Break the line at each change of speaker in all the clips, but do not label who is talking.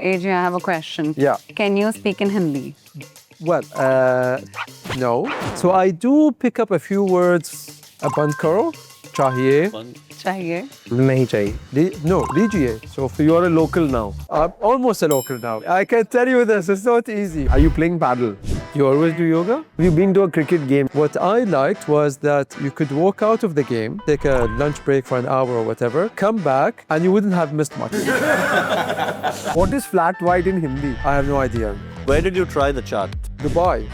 AJ, I have a question.
Yeah.
Can you speak in Hindi?
Well, no. So I do pick up a few words. Band karo, chahiye.
Chahiye.
Nahi chahiye. No, lijiye. So you are a local now. I'm almost a local now. I can tell you this, it's not easy. Are you playing paddle? You always do yoga? You've been to a cricket game. What I liked was that you could walk out of the game, take a lunch break for an hour or whatever, come back, and you wouldn't have missed much. What is flat white in Hindi? I have no idea.
Where did you try the chart?
Dubai.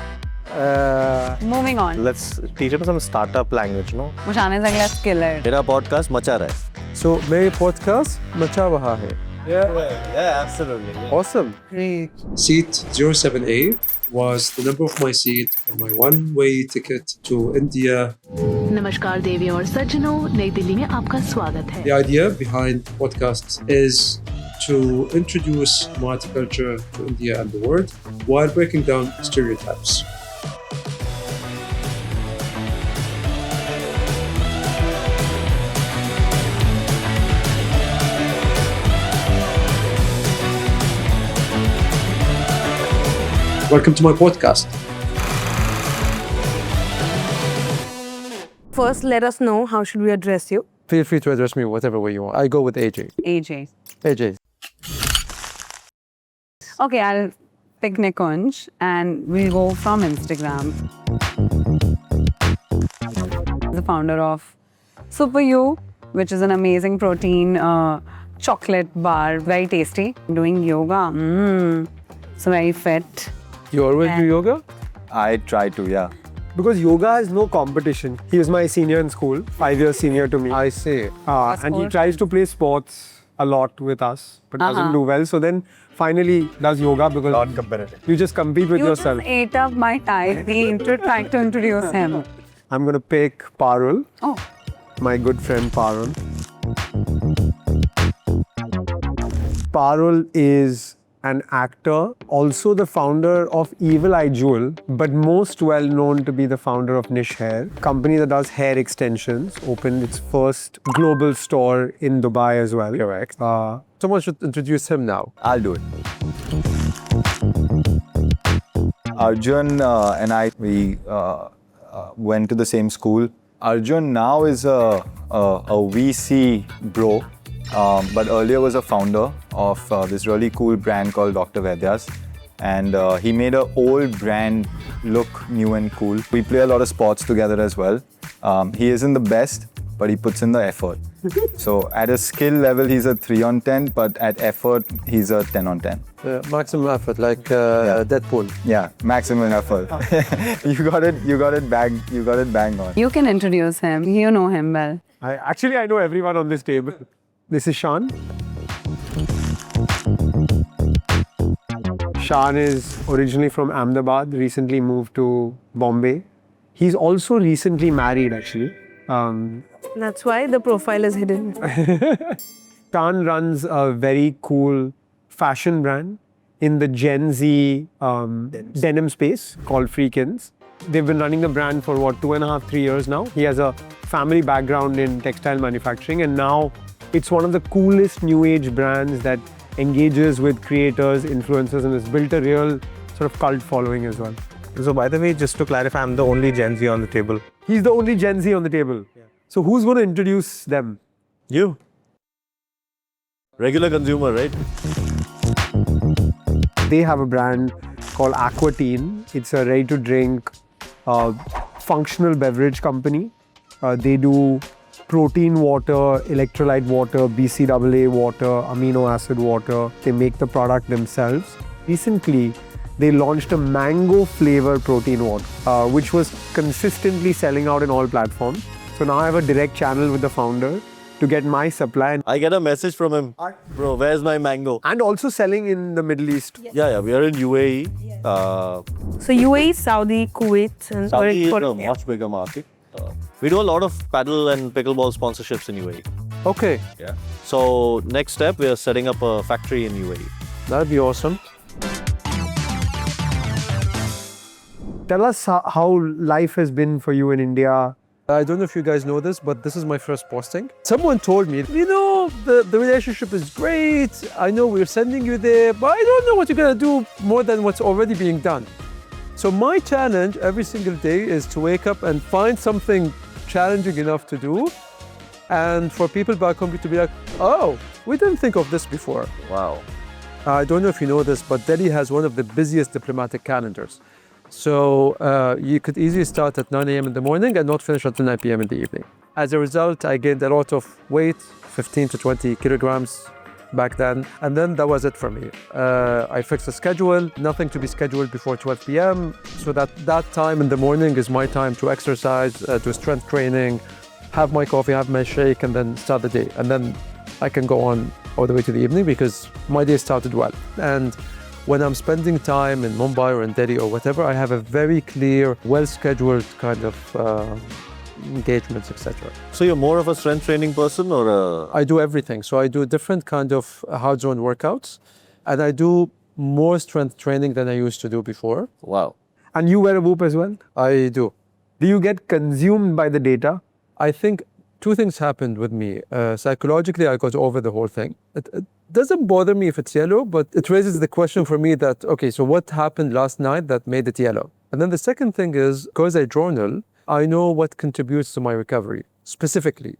Moving on.
Let's teach him some startup language, no?
मुझे आने से अगला skill है.
मेरा podcast मचा रहा है.
So, my podcast मचा रहा है.
Yeah, absolutely. Yeah.
Awesome.
Great.
Seat 07A was the number of my seat on my one-way ticket to India.
नमस्कार देवी और सज्जनों, नई दिल्ली में आपका स्वागत है.
The idea behind podcasts is to introduce multiculture to India and the world while breaking down stereotypes. Welcome to my podcast.
First, let us know how should we address you.
Feel free to address me whatever way you want. I go with AJ.
AJ.
AJ.
Okay, I'll pick Nikunj and we'll go from Instagram. The founder of SuperYou, which is an amazing protein chocolate bar, very tasty. Doing yoga, so very fit.
You always do yoga?
I try to, yeah.
Because yoga has no competition. He was my senior in school, 5 years senior to me.
I see.
And he tries to play sports a lot with us, but doesn't do well. So then finally does yoga because
Not competitive.
you just compete with
You
yourself.
just ate up my time. Trying to introduce him.
I'm going to pick Parul,
Oh,
my good friend Parul. Parul is an actor, also the founder of Evil Eye Jewel, but most well known to be the founder of Nish Hair, company that does hair extensions, opened its first global store in Dubai as well.
Correct. Someone should introduce him now.
I'll do it. Arjun and I, we went to the same school. Arjun now is a VC bro. But earlier was a founder of this really cool brand called Dr. Vaidya's, and he made an old brand look new and cool. We play a lot of sports together as well. He isn't the best, but he puts in the effort. So at a skill level, he's a 3 on 10, but at effort, he's a 10 on 10.
Maximum effort, like Deadpool.
Yeah, maximum effort. you got it bang on.
you can introduce him. You know him well.
I know everyone on this table. This is Shaan. Shaan is originally from Ahmedabad, recently moved to Bombay. He's also recently married, actually.
That's why the profile is hidden.
Shaan runs a very cool fashion brand in the Gen Z denim space called Freakins. They've been running the brand for 2.5, 3 years now. He has a family background in textile manufacturing, and now it's one of the coolest new age brands that engages with creators, influencers, and has built a real sort of cult following as well.
So by the way, just to clarify, I'm the only Gen Z on the table.
He's the only Gen Z on the table. Yeah. So who's going to introduce them?
You. Regular consumer, right?
They have a brand called Aquatein. It's a ready-to-drink functional beverage company. They do protein water, electrolyte water, BCAA water, amino acid water. They make the product themselves. Recently, they launched a mango flavor protein water, which was consistently selling out in all platforms. So now I have a direct channel with the founder to get my supply.
I get a message from him. Bro, where's my mango?
And also selling in the Middle East.
Yeah, we are in UAE.
So UAE, Saudi, Kuwait, and
Saudi is a much bigger market. We do a lot of paddle and pickleball sponsorships in UAE.
Okay,
Yeah. So next step, we are setting up a factory in UAE.
that'd be awesome.
Tell us how life has been for you in India.
I don't know if you guys know this, but this is my first posting. Someone told me, the relationship is great. I know we're sending you there, but I don't know what you're gonna do more than what's already being done. So my challenge every single day is to wake up and find something challenging enough to do, and for people back home to be like, oh, we didn't think of this before.
Wow.
I don't know if you know this, but Delhi has one of the busiest diplomatic calendars. So you could easily start at 9 a.m. in the morning and not finish until 9 p.m. in the evening. As a result, I gained a lot of weight, 15 to 20 kilograms back then. And then that was it for me. I fixed a schedule, nothing to be scheduled before 12 p.m. So that time in the morning is my time to exercise, do strength training, have my coffee, have my shake, and then start the day. And then I can go on all the way to the evening because my day started well. And when I'm spending time in Mumbai or in Delhi or whatever, I have a very clear, well-scheduled kind of engagements, etc.
So you're more of a strength training person or a...
I do everything. So I do different kind of hard zone workouts, and I do more strength training than I used to do before.
Wow.
And you wear a Whoop as well?
I do.
Do you get consumed by the data?
I think two things happened with me. Psychologically, I got over the whole thing. It doesn't bother me if it's yellow, but it raises the question for me that, okay, so what happened last night that made it yellow? And then the second thing is, because I journal, I know what contributes to my recovery, specifically.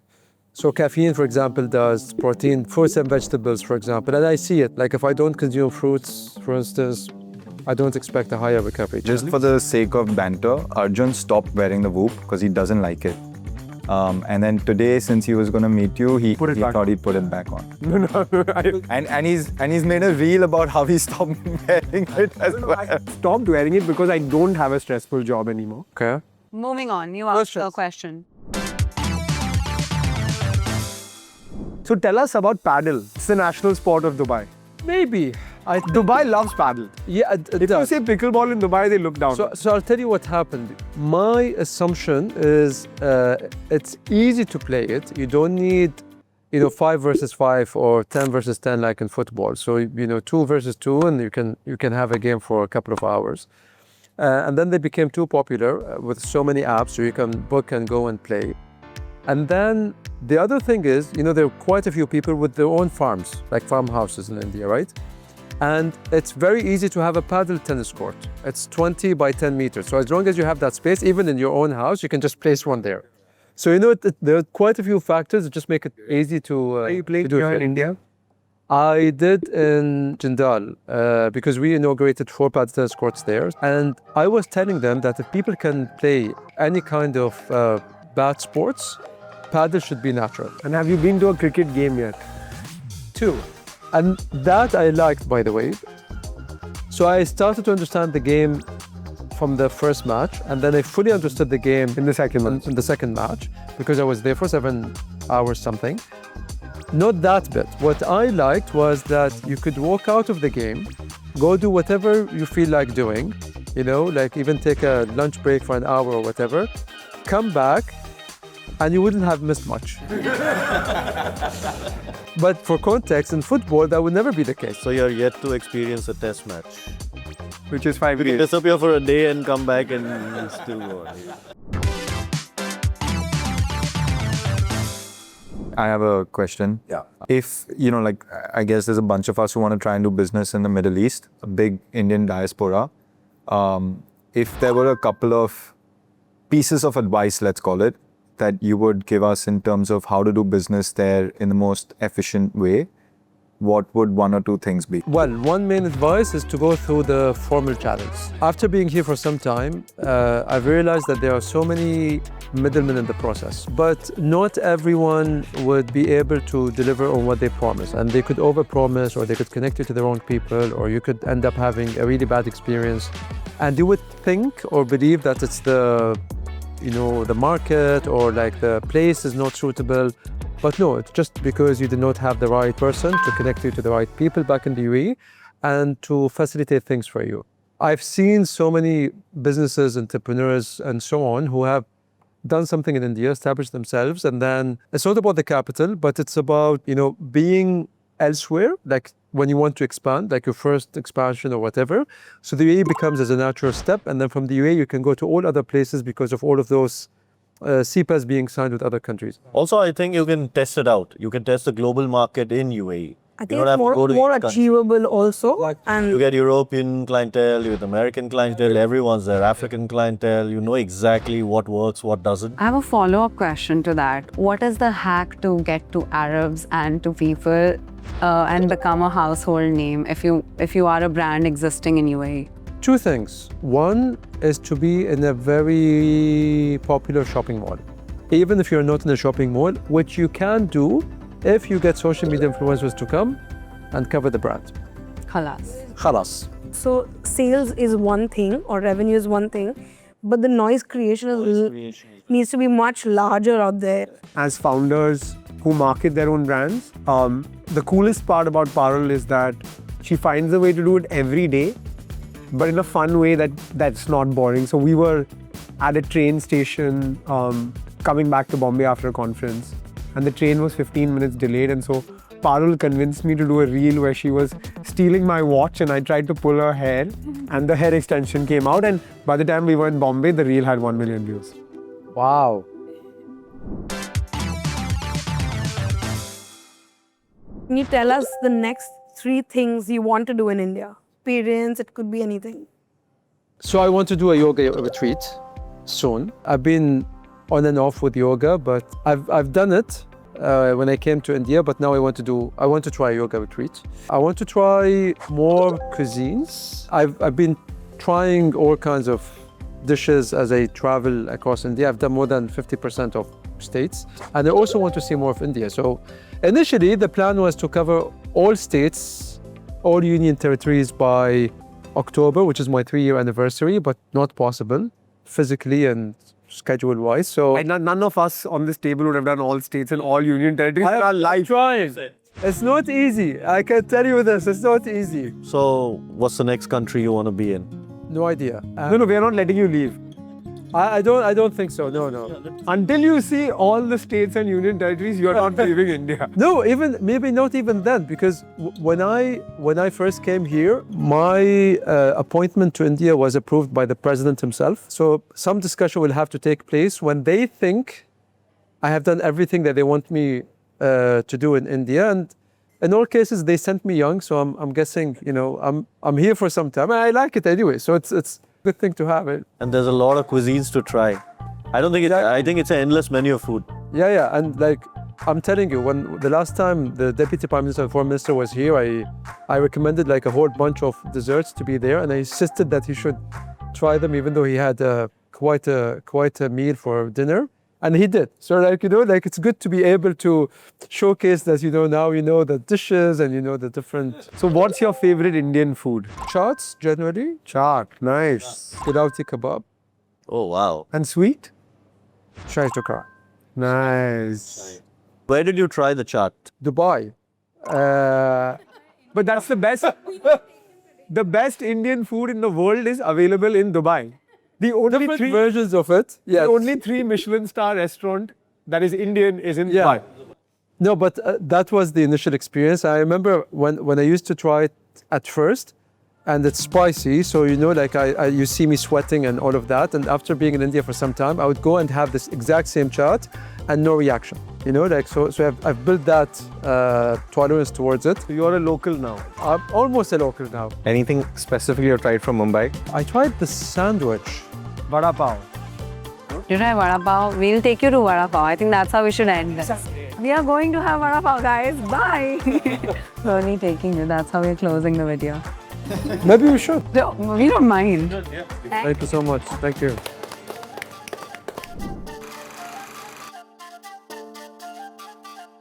So caffeine, for example, does, protein, fruits and vegetables, for example, and I see it. Like if I don't consume fruits, for instance, I don't expect a higher recovery.
Just for the sake of banter, Arjun stopped wearing the Whoop because he doesn't like it. And then today, since he was going to meet you, he thought he'd put it back on. And he's made a reel about how he stopped wearing it as well.
I stopped wearing it because I don't have a stressful job anymore.
Okay.
Moving on, you asked a question.
So tell us about paddle. It's the national sport of Dubai.
Maybe.
Dubai loves paddle.
Yeah,
If you say pickleball in Dubai, they look down.
So I'll tell you what happened. My assumption is it's easy to play it. You don't need, 5 versus 5 or 10 versus 10 like in football. So 2 versus 2, and you can have a game for a couple of hours. And then they became too popular with so many apps, so you can book and go and play. And then the other thing is, there are quite a few people with their own farms, like farmhouses in India, right? And it's very easy to have a paddle tennis court. It's 20 by 10 meters. So as long as you have that space, even in your own house, you can just place one there. So there are quite a few factors that just make it easy to
Are you playing
do
here
it.
in India?
I did in Jindal because we inaugurated 4 paddle tennis courts there. And I was telling them that if people can play any kind of bad sports, paddle should be natural.
And have you been to a cricket game yet?
2. And that I liked, by the way. So I started to understand the game from the first match, and then I fully understood the game
In the second
match because I was there for 7 hours something. Not that bit. What I liked was that you could walk out of the game, go do whatever you feel like doing, like even take a lunch break for an hour or whatever, come back, and you wouldn't have missed much. But for context, in football, that would never be the case.
So you're yet to experience a test match.
Which is 5
You
days.
disappear for a day and come back and still go on.
I have a question.
Yeah.
If, I guess there's a bunch of us who want to try and do business in the Middle East, a big Indian diaspora. If there were a couple of pieces of advice, let's call it, that you would give us in terms of how to do business there in the most efficient way, what would 1 or 2 things be?
Well, one main advice is to go through the formal channels. After being here for some time, I've realized that there are so many middlemen in the process, but not everyone would be able to deliver on what they promise, and they could overpromise, or they could connect you to the wrong people, or you could end up having a really bad experience, and you would think or believe that it's the market or like the place is not suitable. But no, it's just because you did not have the right person to connect you to the right people back in the UAE and to facilitate things for you. I've seen so many businesses, entrepreneurs, and so on who have done something in India, established themselves, and then it's not about the capital, but it's about, being elsewhere, like when you want to expand, like your first expansion or whatever. So the UAE becomes as a natural step, and then from the UAE you can go to all other places because of all of those CPAs being signed with other countries.
Also, I think you can test it out. You can test the global market in UAE.
I think it's more
each country.
achievable also.
You
And
get European clientele, you get American clientele, everyone's there, African clientele. You know exactly what works, what doesn't.
I have a follow-up question to that. What is the hack to get to Arabs and to people and become a household name if you are a brand existing in UAE?
Two things. One is to be in a very popular shopping mall. Even if you're not in a shopping mall, which you can do if you get social media influencers to come and cover the brand.
Khalas.
Khalas.
so sales is one thing or revenue is one thing, but the noise creation needs to be much larger out there.
As founders who market their own brands, the coolest part about Parul is that she finds a way to do it every day, but in a fun way that's not boring. So we were at a train station coming back to Bombay after a conference, and the train was 15 minutes delayed, and so Parul convinced me to do a reel where she was stealing my watch and I tried to pull her hair and the hair extension came out, and by the time we were in Bombay, the reel had 1 million views.
Wow.
Can you tell us the next 3 things you want to do in India? Experience, it could be anything.
So I want to do a yoga retreat soon. I've been on and off with yoga, but I've done it when I came to India, but now I want to try a yoga retreat. I want to try more cuisines. I've been trying all kinds of dishes as I travel across India. I've done more than 50% of states, and I also want to see more of India. So initially the plan was to cover all states, all union territories by October, which is my 3-year anniversary, but not possible physically and schedule-wise. So
None of us on this table would have done all states and all union territories in our life.
trying. It's not easy. I can tell you this. It's not easy.
So, what's the next country you want to be in?
No idea.
No, we are not letting you leave.
I don't think so. No.
Until you see all the states and union territories, you are not leaving India.
No, maybe not even then, because when I first came here, my appointment to India was approved by the president himself. So some discussion will have to take place when they think I have done everything that they want me to do in India. And in all cases, they sent me young, so I'm guessing, I'm here for some time. I like it anyway, so it's a good thing to have it.
And there's a lot of cuisines to try. I think it's an endless menu of food.
Yeah, and I'm telling you, when the last time the Deputy Prime Minister and Foreign Minister was here, I recommended a whole bunch of desserts to be there, and I insisted that he should try them, even though he had quite a meal for dinner, and he did. So it's good to be able to showcase that now you know the dishes and you know the different.
So what's your favorite Indian food?
Chaats generally.
Chaat, nice.
Gulati kebab.
Oh, wow.
And sweet?
Shahi tukra.
Nice.
Where did you try the chaat?
Dubai.
But that's the best. The best Indian food in the world is available in Dubai. The only
Different
3
versions of it. Yes.
The only 3 Michelin star restaurant that is Indian is in Dubai.
No, but that was the initial experience. I remember when I used to try it at first, and it's spicy, so you see me sweating and all of that. And after being in India for some time, I would go and have this exact same chaat and no reaction. So I've built that tolerance towards it.
So you're a local now.
I'm almost a local now.
Anything specifically you tried from Mumbai?
I tried the sandwich.
Vada pav.
You try vada pav? We'll take you to vada pav. I think that's how we should end this. We are going to have vada pav, guys. Bye. We're only taking you. That's how we're closing the video.
Maybe we should.
No, we don't mind.
Thank you so much. Thank you.